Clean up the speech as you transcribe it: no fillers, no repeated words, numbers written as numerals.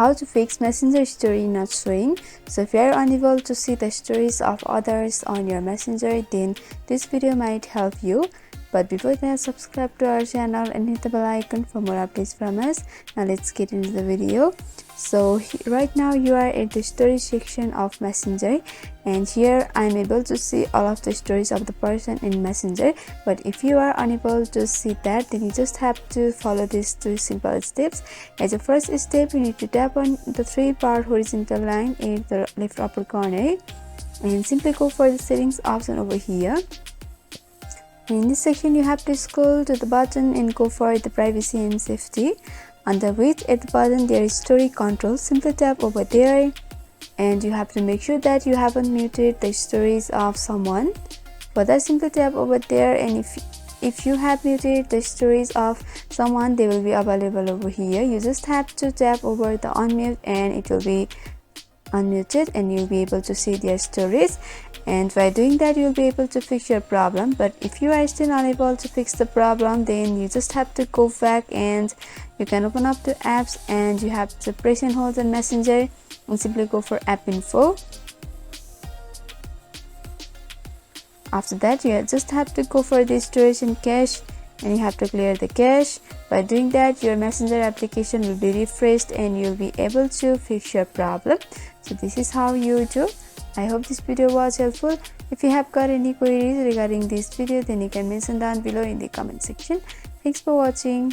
how to fix Messenger story not showing. So if you are unable to see the stories of others on your Messenger, then this video might help you. But before that, subscribe to our channel and hit the bell icon for more updates from us. Now let's get into the video. So right now you are at the story section of Messenger, and here I am able to see all of the stories of the person in Messenger. But if you are unable to see that, then you just have to follow these 2 simple steps. As a first step, you need to tap on the 3-bar horizontal line in the left upper corner and simply go for the settings option over here. In this section, you have to scroll to the bottom and go for the privacy and safety. Under which at the bottom there is story control. Simply tap over there, and you have to make sure that you haven't muted the stories of someone. For that, simply tap over there, and if you have muted the stories of someone, they will be available over here. You just have to tap over the unmute and it will be unmuted, and you'll be able to see their stories. And by doing that, you'll be able to fix your problem. But if you are still unable to fix the problem, then you just have to go back and you can open up the apps, and you have to press and hold on Messenger and simply go for app info. After that, you just have to go for the storage and cache, and you have to clear the cache. By doing that, your Messenger application will be refreshed and you'll be able to fix your problem. So this is how you do. I hope this video was helpful. If you have got any queries regarding this video, then you can mention down below in the comment section. Thanks for watching.